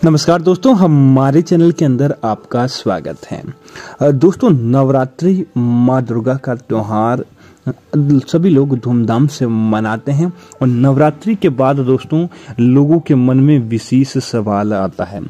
नमस्कार दोस्तों, हमारे चैनल के अंदर आपका स्वागत है। दोस्तों, नवरात्रि माँ दुर्गा का त्योहार सभी लोग धूमधाम से मनाते हैं और नवरात्रि के बाद दोस्तों लोगों के मन में विशेष सवाल आता है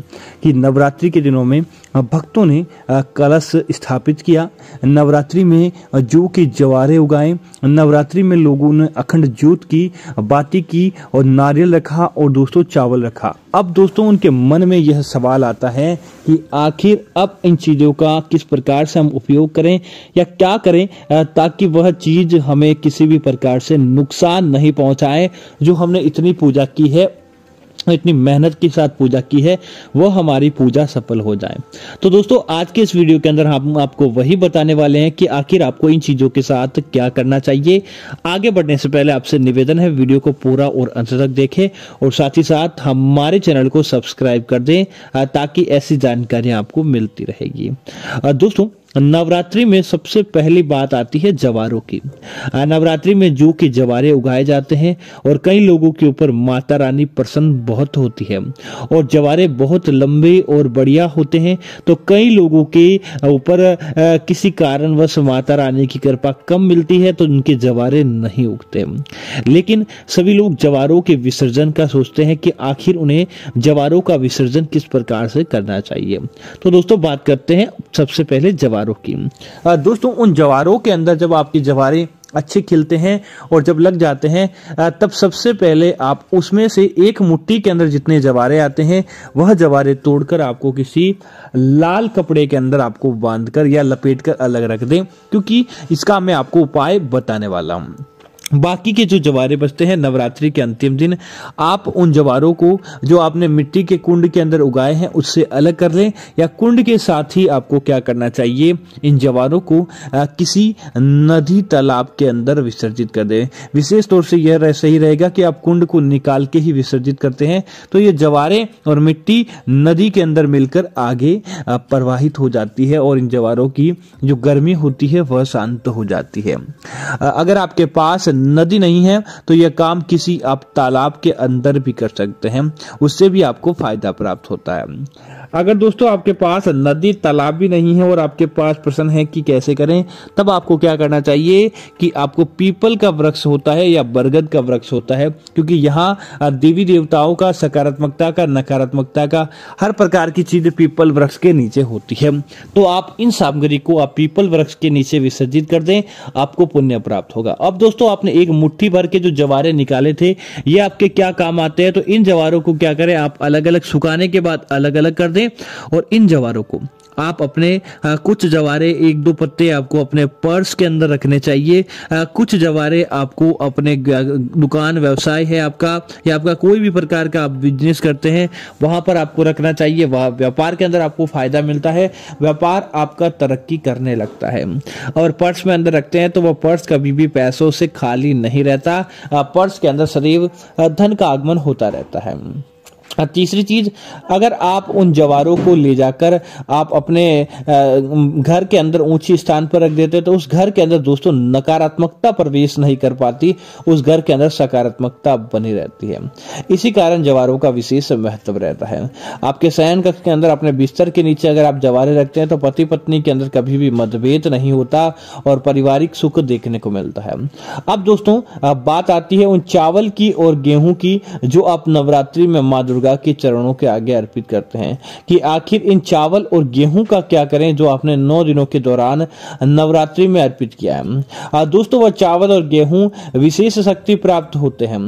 कि नवरात्रि के दिनों में भक्तों ने कलश स्थापित किया, नवरात्रि में जौ के जवारे उगाए, नवरात्रि में लोगों ने अखंड ज्योत की, बाती की और नारियल रखा और दोस्तों चावल रखा। अब दोस्तों उनके मन में यह सवाल आता है कि आखिर अब इन चीजों का किस प्रकार से हम उपयोग करें या क्या करें ताकि वह चीज हमें किसी भी प्रकार से नुकसान नहीं पहुंचाए। जो हमने इतनी पूजा की है, इतनी मेहनत के साथ पूजा की है, वो हमारी पूजा सफल हो जाए। तो दोस्तों आज के इस वीडियो के अंदर हम आपको वही बताने वाले हैं कि आखिर आपको इन चीजों के साथ क्या करना चाहिए। आगे बढ़ने से पहले आपसे निवेदन है, वीडियो को पूरा और अंत तक देखें और साथ ही साथ हमारे चैनल को सब्सक्राइब कर दें ताकि ऐसी जानकारियां आपको मिलती रहेगी। दोस्तों, नवरात्रि में सबसे पहली बात आती है जवारों की। नवरात्रि में जौ के जवारे उगाए जाते हैं और कई लोगों के ऊपर माता रानी प्रसन्न बहुत होती है और जवारे बहुत लंबे और बढ़िया होते हैं। तो कई लोगों के ऊपर किसी कारणवश माता रानी की कृपा कम मिलती है तो उनके जवारे नहीं उगते, लेकिन सभी लोग जवारों के विसर्जन का सोचते हैं कि आखिर उन्हें जवारों का विसर्जन किस प्रकार से करना चाहिए। तो दोस्तों बात करते हैं सबसे पहले जवारों की। दोस्तों उन जवारों के अंदर जब आपके जवारे अच्छे खिलते हैं और जब लग जाते हैं तब सबसे पहले आप उसमें से एक मुट्ठी के अंदर जितने जवारे आते हैं वह जवारे तोड़कर आपको किसी लाल कपड़े के अंदर आपको बांधकर या लपेटकर अलग रख दें, क्योंकि इसका मैं आपको उपाय बताने वाला हूं। बाकी के जो जवारे बचते हैं नवरात्रि के अंतिम दिन आप उन जवारों को जो आपने मिट्टी के कुंड के अंदर उगाए हैं उससे अलग कर लें, या कुंड के साथ ही आपको क्या करना चाहिए, इन जवारों को किसी नदी तालाब के अंदर विसर्जित कर दें। विशेष तौर से यह सही रहेगा कि आप कुंड को निकाल के ही विसर्जित करते हैं तो ये जवारे और मिट्टी नदी के अंदर मिलकर आगे प्रवाहित हो जाती है और इन जवारों की जो गर्मी होती है वह शांत हो जाती है। अगर आपके पास नदी नहीं है तो यह काम किसी आप तालाब के अंदर भी कर सकते हैं, उससे भी आपको फायदा प्राप्त होता है। अगर दोस्तों आपके पास नदी तालाब भी नहीं है और आपके पास प्रश्न है कि कैसे करें, तब आपको क्या करना चाहिए कि आपको पीपल का वृक्ष होता है या बरगद का वृक्ष होता है, क्योंकि यहाँ देवी देवताओं का सकारात्मकता का नकारात्मकता का हर प्रकार की चीज पीपल वृक्ष के नीचे होती है। तो आप इन सामग्री को आप पीपल वृक्ष के नीचे विसर्जित कर दें, आपको पुण्य प्राप्त होगा। अब दोस्तों आपने एक मुट्ठी भर के जो जवारे निकाले थे ये आपके क्या काम आते हैं, तो इन जवारों को क्या करें, आप अलग अलग सुखाने के बाद अलग अलग कर दें और इन जवारों को आप अपने कुछ जवारे एक दो पत्ते आपको अपने पर्स के अंदर रखने चाहिए। कुछ जवारे आपको अपने दुकान व्यवसाय है आपका या आपका कोई भी प्रकार का आप बिजनेस करते हैं वहां पर आपको रखना चाहिए। वह व्यापार के अंदर आपको फायदा मिलता है, व्यापार आपका तरक्की करने लगता है। और पर्स में अंदर रखते हैं तो वह पर्स कभी भी पैसों से खाली नहीं रहता, पर्स के अंदर सदैव धन का आगमन होता रहता है। तीसरी चीज, अगर आप उन जवारों को ले जाकर आप अपने घर के अंदर ऊंची स्थान पर रख देते तो उस घर के अंदर दोस्तों नकारात्मकता प्रवेश नहीं कर पाती, उस घर के अंदर सकारात्मकता बनी रहती है। इसी कारण जवारों का विशेष महत्व रहता है। आपके शयन कक्ष के अंदर अपने बिस्तर के नीचे अगर आप जवारे रखते हैं तो पति पत्नी के अंदर कभी भी मतभेद नहीं होता और पारिवारिक सुख देखने को मिलता है। अब दोस्तों बात आती है उन चावल की और गेहूं की जो आप नवरात्रि में माँ दुर्गा के चरणों के आगे अर्पित करते हैं कि आखिर इन चावल और गेहूं का क्या करें जो आपने 9 दिनों के दौरान नवरात्रि में अर्पित किया है। दोस्तों वह चावल और गेहूं विशेष शक्ति प्राप्त होते हैं,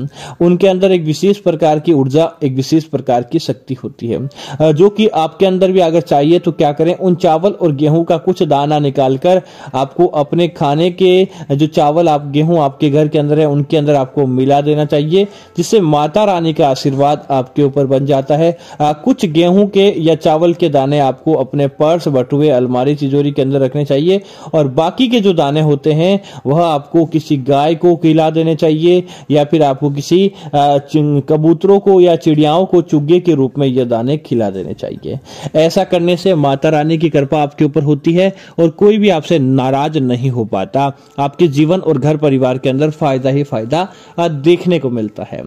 उनके अंदर एक विशेष प्रकार की ऊर्जा, एक विशेष प्रकार की शक्ति होती है जो कि आपके अंदर भी अगर चाहिए तो क्या करें, उन चावल और गेहूं का कुछ दाना निकालकर आपको अपने खाने के जो चावल आप गेहूं आपके घर के अंदर है उनके अंदर आपको मिला देना चाहिए, जिससे माता रानी का आशीर्वाद आपके ऊपर बन जाता है। कुछ गेहूं के या चावल के दाने आपको अपने पर्स, बटुए, अलमारी, तिजोरी के अंदर रखने चाहिए और बाकी के जो दाने होते हैं वह आपको किसी गाय को खिला देने चाहिए या फिर आपको किसी कबूतरों को या चिड़ियाओं को चुग्गे के रूप में यह दाने खिला देने चाहिए। ऐसा करने से माता रानी की कृपा आपके ऊपर होती है और कोई भी आपसे नाराज नहीं हो पाता। आपके जीवन और घर परिवार के अंदर फायदा ही फायदा देखने को मिलता है।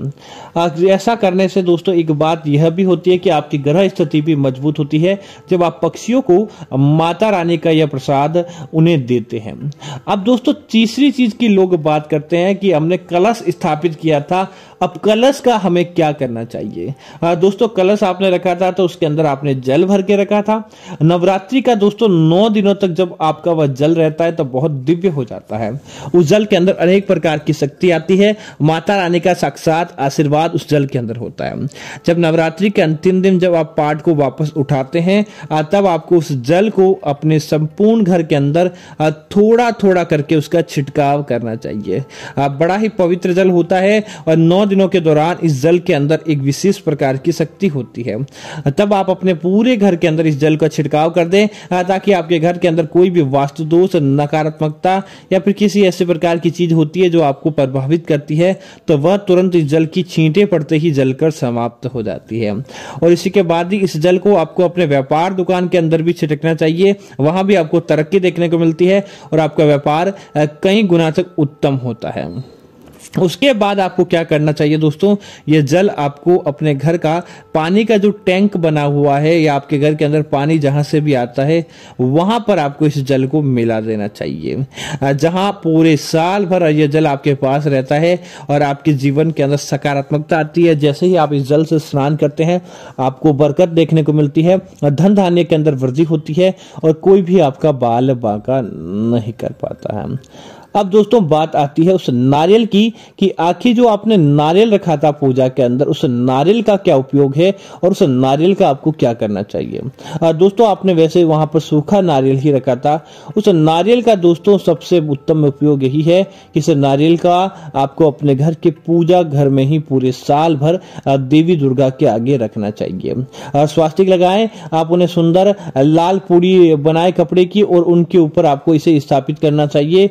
ऐसा करने से दोस्तों एक बात यह भी होती है कि आपकी ग्रह स्थिति भी मजबूत होती है जब आप पक्षियों को माता रानी का यह प्रसाद उन्हें देते हैं। अब दोस्तों तीसरी चीज की लोग बात करते हैं कि हमने कलश स्थापित किया था, अब कलश का हमें क्या करना चाहिए। दोस्तों कलश आपने रखा था तो उसके अंदर आपने जल भर के रखा था। नवरात्रि का दोस्तों 9 दिनों तक जब आपका वह जल रहता है तो बहुत दिव्य हो जाता है। उस जल के अंदर अनेक प्रकार की शक्ति आती है, माता रानी का साक्षात आशीर्वाद उस जल के अंदर होता है। जब नवरात्रि के अंतिम दिन जब आप पाठ को वापस उठाते हैं तब आपको उस जल को अपने संपूर्ण घर के अंदर थोड़ा थोड़ा करके उसका छिड़काव करना चाहिए। बड़ा ही पवित्र जल होता है और 9 दिनों के दौरान इस जल के अंदर एक विशेष प्रकार की शक्ति होती है। तब आप अपने पूरे घर के अंदर इस जल का छिड़काव कर दें ताकि आपके घर के अंदर कोई भी वास्तु दोष, नकारात्मकता या फिर किसी ऐसे प्रकार की चीज होती है जो आपको प्रभावित करती है तो वह तुरंत इस जल की छींटे पड़ते ही जलकर समाप्त हो जाती है। और इसी के बाद ही इस जल को आपको अपने व्यापार दुकान के अंदर भी छिड़कना चाहिए, वहां भी आपको तरक्की देखने को मिलती है और आपका व्यापार कई गुना तक उत्तम होता है। उसके बाद आपको क्या करना चाहिए दोस्तों, यह जल आपको अपने घर का पानी का जो टैंक बना हुआ है या आपके घर के अंदर पानी जहां से भी आता है वहां पर आपको इस जल को मिला देना चाहिए, जहां पूरे साल भर यह जल आपके पास रहता है और आपके जीवन के अंदर सकारात्मकता आती है। जैसे ही आप इस जल से स्नान करते हैं आपको बरकत देखने को मिलती है, धन धान्य के अंदर वृद्धि होती है और कोई भी आपका बाल बांका नहीं कर पाता है। अब दोस्तों बात आती है उस नारियल की कि आखिर जो आपने नारियल रखा था पूजा के अंदर उस नारियल का क्या उपयोग है और उस नारियल का आपको क्या करना चाहिए। दोस्तों आपने वैसे वहां पर सूखा नारियल ही रखा था, उस नारियल का दोस्तों सबसे उत्तम उपयोग यही है कि इस नारियल का आपको अपने घर के पूजा घर में ही पूरे साल भर देवी दुर्गा के आगे रखना चाहिए। स्वास्तिक लगाएं, आप उन्हें सुंदर लाल पूड़ी बनाए कपड़े की और उनके ऊपर आपको इसे स्थापित करना चाहिए।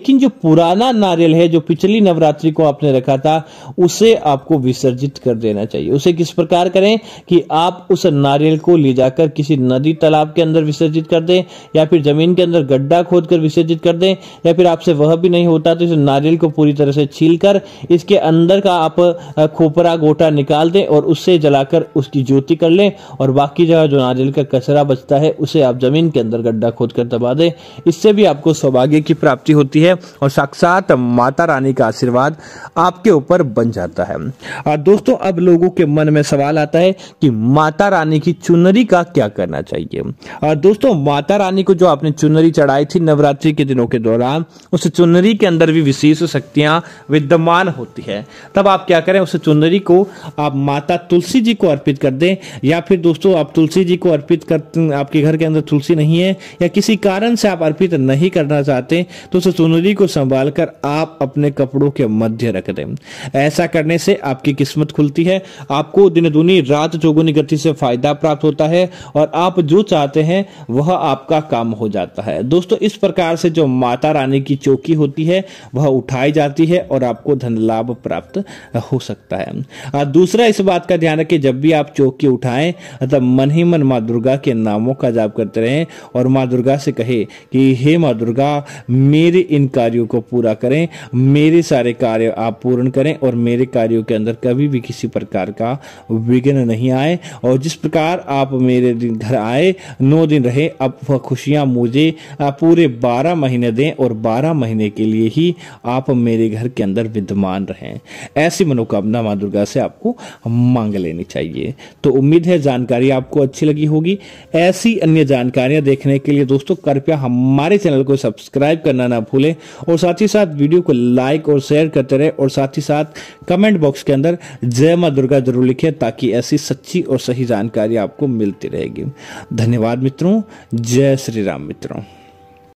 लेकिन जो पुराना नारियल है जो पिछली नवरात्रि को आपने रखा था उसे आपको विसर्जित कर देना चाहिए। उसे किस प्रकार करें कि आप उस नारियल को ले जाकर किसी नदी तालाब के अंदर विसर्जित कर दें या फिर जमीन के अंदर गड्ढा खोदकर विसर्जित कर दें, या फिर आपसे वह भी नहीं होता तो इस नारियल को पूरी तरह से छीलकर इसके अंदर का आप खोपरा गोटा निकाल दें और उससे जलाकर उसकी ज्योति कर लें और बाकी जो नारियल का कचरा बचता है उसे आप जमीन के अंदर गड्ढा खोदकर दबा दें। इससे भी आपको सौभाग्य की प्राप्ति होती है और साक्षात माता रानी का आशीर्वाद आपके ऊपर बन जाता है। दोस्तों अब लोगों के मन में सवाल आता है कि माता रानी की चुनरी का क्या करना चाहिए। दोस्तों माता रानी को जो आपने चुनरी चढ़ाई थी नवरात्रि के दिनों के दौरान उस चुनरी के अंदर भी विशेष शक्तियां विद्यमान होती है। तब आप क्या करें, उस चुनरी को आप माता तुलसी जी को अर्पित कर दें, या फिर दोस्तों आप तुलसी जी को अर्पित कर, आपके घर के अंदर तुलसी नहीं है या किसी कारण से आप अर्पित नहीं करना चाहते तो उस चुनरी को संभालकर आप अपने कपड़ों के मध्य रख दें। ऐसा करने से आपकी किस्मत खुलती है, आपको दिन दूनी रात चौगुनी गति से फायदा प्राप्त होता है और आप जो चाहते हैं वह आपका काम हो जाता है। दोस्तों इस प्रकार से जो माता रानी की चौकी होती है वह उठाई जाती है और आपको धन लाभ प्राप्त हो सकता है। दूसरा इस बात का ध्यान रखें, जब भी आप चौकी उठाएं तब मन ही मन माँ दुर्गा के नामों का जाप करते रहें और माँ दुर्गा से कहे कि हे माँ दुर्गा मेरे इन कार्यों को पूरा करें, मेरे सारे कार्य आप पूर्ण करें और मेरे कार्यों के अंदर कभी भी किसी प्रकार का विघ्न नहीं आए। और जिस प्रकार आप मेरे घर आए 9 दिन रहे, अब वह खुशियां मुझे पूरे 12 महीने दें और 12 महीने के लिए ही आप मेरे घर के अंदर विद्यमान रहें। ऐसी मनोकामना मां दुर्गा से आपको मांग लेनी चाहिए। तो उम्मीद है जानकारी आपको अच्छी लगी होगी। ऐसी अन्य जानकारियां देखने के लिए दोस्तों कृपया हमारे चैनल को सब्सक्राइब करना ना भूलें और साथ ही साथ वीडियो को लाइक और शेयर करते रहे और साथ ही साथ कमेंट बॉक्स के अंदर जय मां दुर्गा जरूर लिखें ताकि ऐसी सच्ची और सही जानकारी आपको मिलती रहेगी। धन्यवाद मित्रों, जय श्री राम मित्रों।